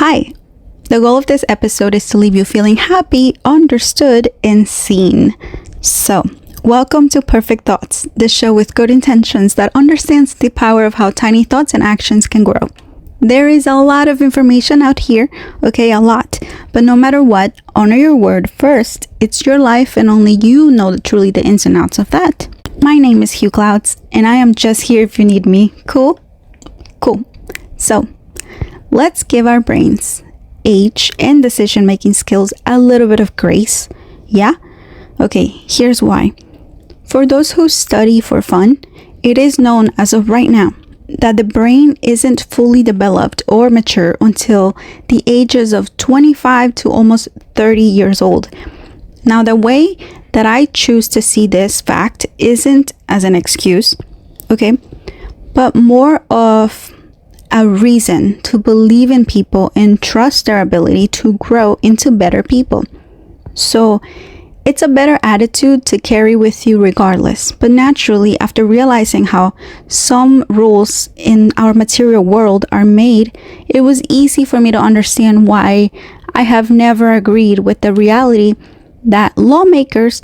Hi! The goal of this episode is to leave you feeling happy, understood, and seen. So, welcome to Perfect Thoughts, the show with good intentions that understands the power of how tiny thoughts and actions can grow. There is a lot of information out here, okay, a lot. But no matter what, honor your word first. It's your life and only you know truly the ins and outs of that. My name is Hueclouds, and I am just here if you need me. Cool? Cool. So, let's give our brains, age, and decision-making skills a little bit of grace. Yeah? Okay, here's why. For those who study for fun, it is known as of right now that the brain isn't fully developed or mature until the ages of 25 to almost 30 years old. Now, the way that I choose to see this fact isn't as an excuse, okay, but more of a reason to believe in people and trust their ability to grow into better people. So it's a better attitude to carry with you regardless. But naturally, after realizing how some rules in our material world are made, it was easy for me to understand why I have never agreed with the reality that lawmakers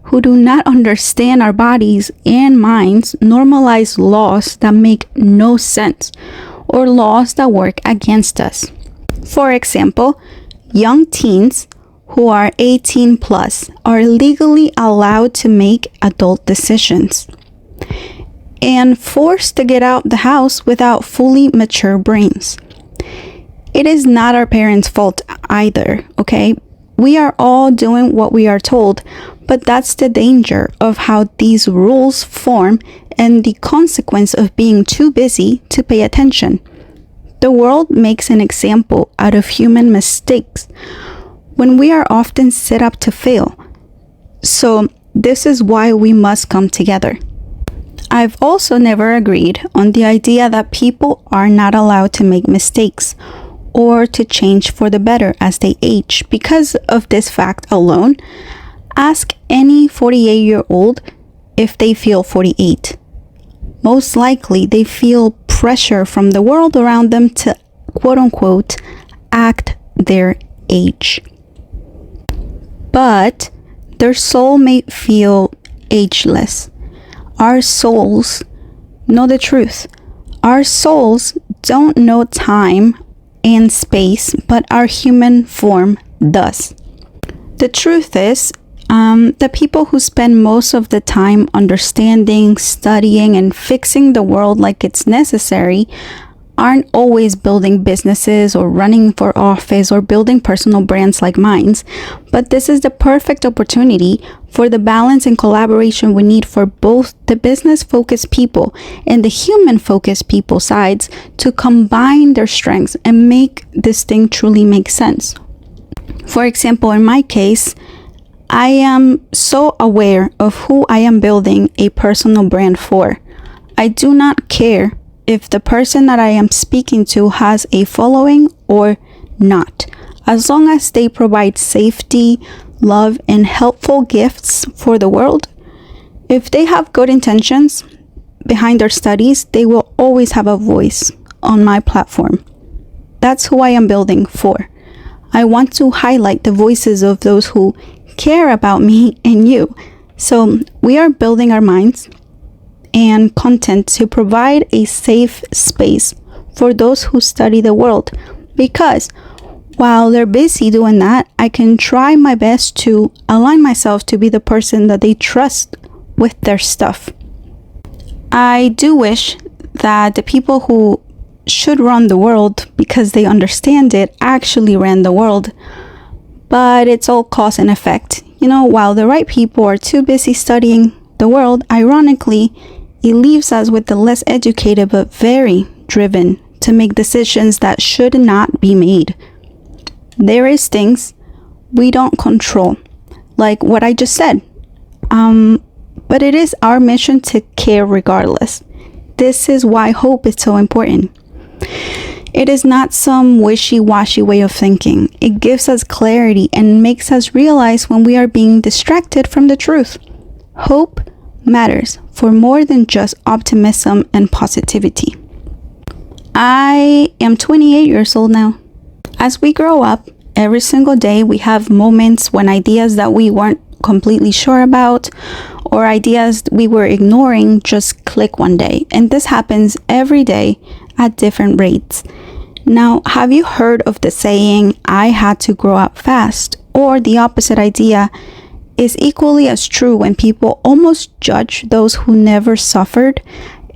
who do not understand our bodies and minds normalize laws that make no sense, or laws that work against us. For example, young teens who are 18 plus are legally allowed to make adult decisions and forced to get out the house without fully mature brains. It is not our parents' fault either, okay? We are all doing what we are told, but that's the danger of how these rules form and the consequence of being too busy to pay attention. The world makes an example out of human mistakes when we are often set up to fail. So this is why we must come together. I've also never agreed on the idea that people are not allowed to make mistakes or to change for the better as they age. Because of this fact alone, ask any 48-year-old if they feel 48. Most likely, they feel pressure from the world around them to, quote-unquote, act their age. But their soul may feel ageless. Our souls know the truth. Our souls don't know time and space, but our human form does. The truth is, the people who spend most of the time understanding, studying, and fixing the world like it's necessary aren't always building businesses or running for office or building personal brands like mine. But this is the perfect opportunity for the balance and collaboration we need for both the business-focused people and the human-focused people sides to combine their strengths and make this thing truly make sense. For example, in my case, I am so aware of who I am building a personal brand for. I do not care if the person that I am speaking to has a following or not, as long as they provide safety, love, and helpful gifts for the world. If they have good intentions behind their studies, they will always have a voice on my platform. That's who I am building for. I want to highlight the voices of those who care about me and you. So we are building our minds and content to provide a safe space for those who study the world, because while they're busy doing that, I can try my best to align myself to be the person that they trust with their stuff. I do wish that the people who should run the world because they understand it actually ran the world, but it's all cause and effect. You know, while the right people are too busy studying the world, ironically, it leaves us with the less educated but very driven to make decisions that should not be made. There is things we don't control, like what I just said. But it is our mission to care regardless. This is why hope is so important. It is not some wishy-washy way of thinking. It gives us clarity and makes us realize when we are being distracted from the truth. Hope matters for more than just optimism and positivity. I am 28 years old now. As we grow up, every single day we have moments when ideas that we weren't completely sure about or ideas we were ignoring just click one day. And this happens every day at different rates. Now, have you heard of the saying, I had to grow up fast? Or the opposite idea is equally as true when people almost judge those who never suffered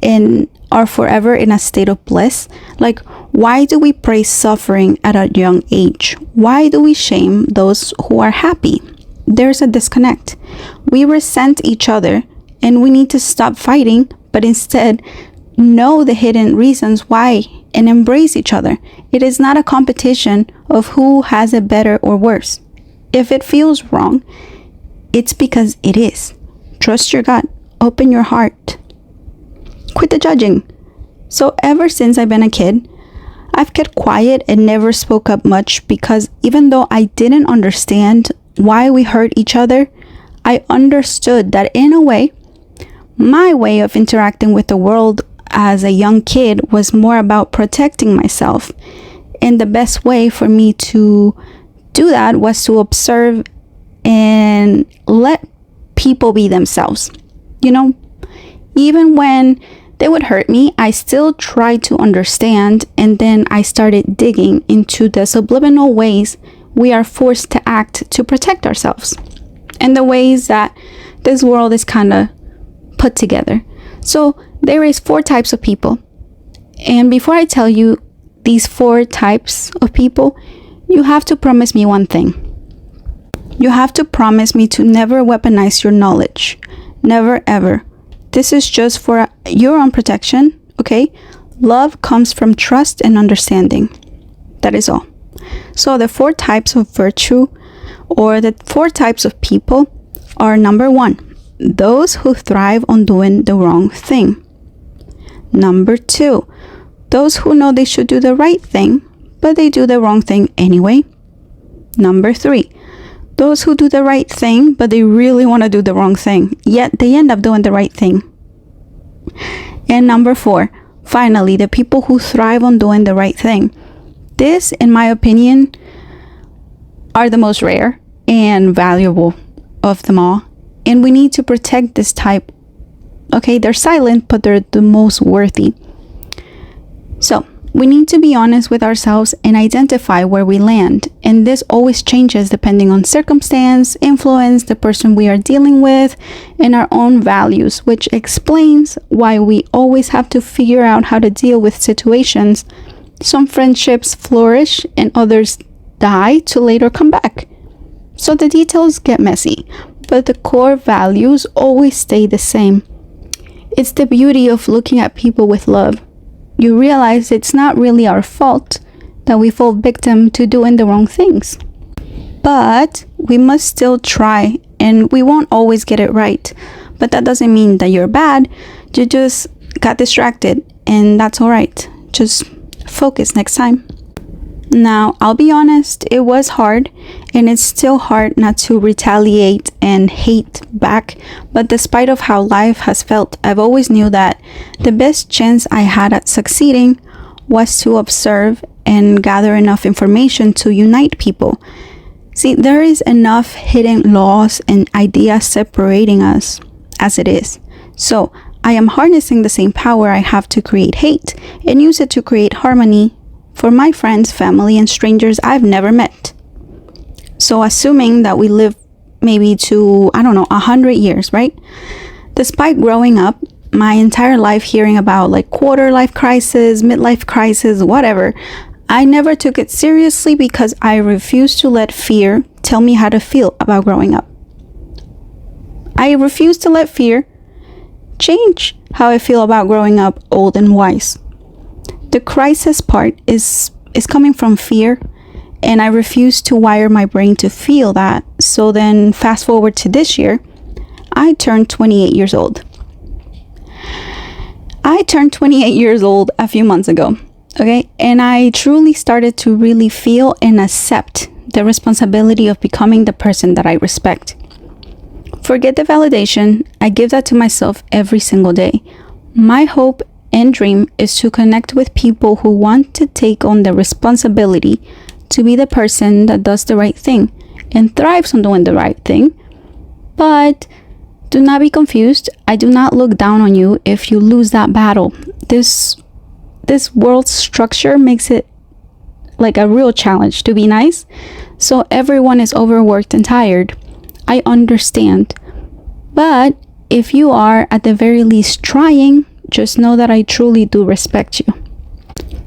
and are forever in a state of bliss. Like, why do we praise suffering at a young age? Why do we shame those who are happy? There's a disconnect. We resent each other and we need to stop fighting, but instead know the hidden reasons why and embrace each other. It is not a competition of who has it better or worse. If it feels wrong, it's because it is. Trust your gut. Open your heart. Quit the judging. So ever since I've been a kid, I've kept quiet and never spoke up much because even though I didn't understand why we hurt each other, I understood that in a way, my way of interacting with the world as a young kid was more about protecting myself. And the best way for me to do that was to observe and let people be themselves. You know, even when they would hurt me, I still tried to understand, and then I started digging into the subliminal ways we are forced to act to protect ourselves, and the ways that this world is kind of put together. So there is 4 types of people, and before I tell you these 4 types of people, you have to promise me one thing. You have to promise me to never weaponize your knowledge. Never, ever. This is just for your own protection, okay? Love comes from trust and understanding. That is all. So the 4 types of virtue, or the 4 types of people, are: number 1, those who thrive on doing the wrong thing. Number 2, those who know they should do the right thing, but they do the wrong thing anyway. Number 3, those who do the right thing, but they really want to do the wrong thing, yet they end up doing the right thing. And number 4, finally, the people who thrive on doing the right thing. This, in my opinion, are the most rare and valuable of them all. And we need to protect this type. Okay, they're silent, but they're the most worthy. So, we need to be honest with ourselves and identify where we land. And this always changes depending on circumstance, influence, the person we are dealing with, and our own values, which explains why we always have to figure out how to deal with situations. Some friendships flourish and others die to later come back. So the details get messy, but the core values always stay the same. It's the beauty of looking at people with love. You realize it's not really our fault that we fall victim to doing the wrong things. But we must still try, and we won't always get it right. But that doesn't mean that you're bad. You just got distracted, and that's all right. Just focus next time. Now, I'll be honest, it was hard, and it's still hard not to retaliate and hate back, but despite of how life has felt, I've always knew that the best chance I had at succeeding was to observe and gather enough information to unite people. See, there is enough hidden laws and ideas separating us as it is. So, I am harnessing the same power I have to create hate and use it to create harmony for my friends, family, and strangers I've never met. So assuming that we live maybe to, 100 years, right? Despite growing up my entire life hearing about like quarter life crisis, midlife crisis, whatever, I never took it seriously because I refused to let fear tell me how to feel about growing up. I refused to let fear change how I feel about growing up old and wise. The crisis part is coming from fear, and I refuse to wire my brain to feel that. So then fast forward to this year, I turned 28 years old. I turned 28 years old a few months ago, okay? And I truly started to really feel and accept the responsibility of becoming the person that I respect. Forget the validation, I give that to myself every single day. My hope and dream is to connect with people who want to take on the responsibility to be the person that does the right thing and thrives on doing the right thing. But do not be confused. I do not look down on you if you lose that battle. This world structure makes it like a real challenge to be nice. So everyone is overworked and tired. I understand. But if you are at the very least trying, just know that I truly do respect you.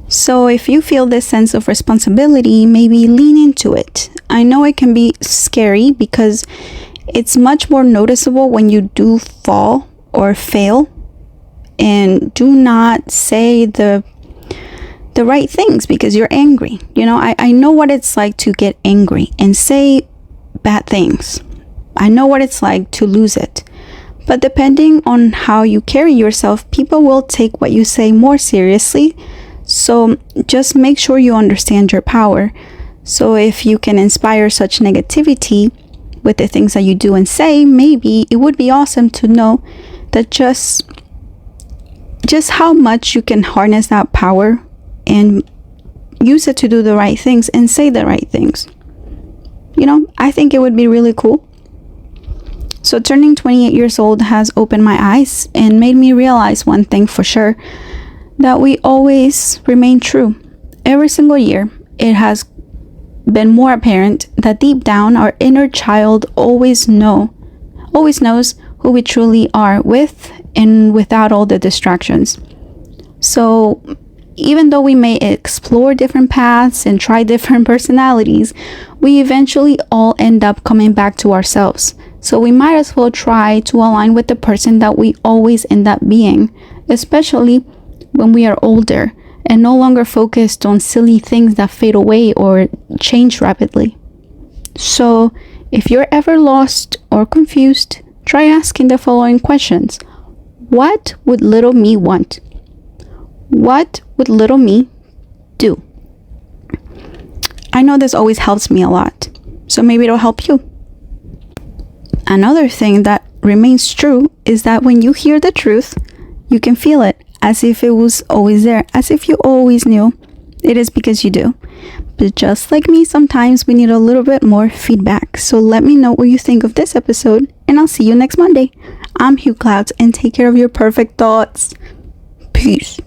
So if you feel this sense of responsibility, maybe lean into it. I know it can be scary because it's much more noticeable when you do fall or fail. And do not say the right things because you're angry. I know what it's like to get angry and say bad things. I know what it's like to lose it. But depending on how you carry yourself, people will take what you say more seriously. So just make sure you understand your power. So if you can inspire such negativity with the things that you do and say, maybe it would be awesome to know that just how much you can harness that power and use it to do the right things and say the right things. I think it would be really cool. So turning 28 years old has opened my eyes and made me realize one thing for sure, that we always remain true. Every single year, it has been more apparent that deep down, our inner child always knows who we truly are with and without all the distractions. So even though we may explore different paths and try different personalities, we eventually all end up coming back to ourselves. So we might as well try to align with the person that we always end up being, especially when we are older and no longer focused on silly things that fade away or change rapidly. So if you're ever lost or confused, try asking the following questions. What would little me want? What would little me do? I know this always helps me a lot, so maybe it'll help you. Another thing that remains true is that when you hear the truth, you can feel it as if it was always there, as if you always knew. It is because you do. But just like me, sometimes we need a little bit more feedback. So let me know what you think of this episode, and I'll see you next Monday. I'm Hueclouds, and take care of your perfect thoughts. Peace.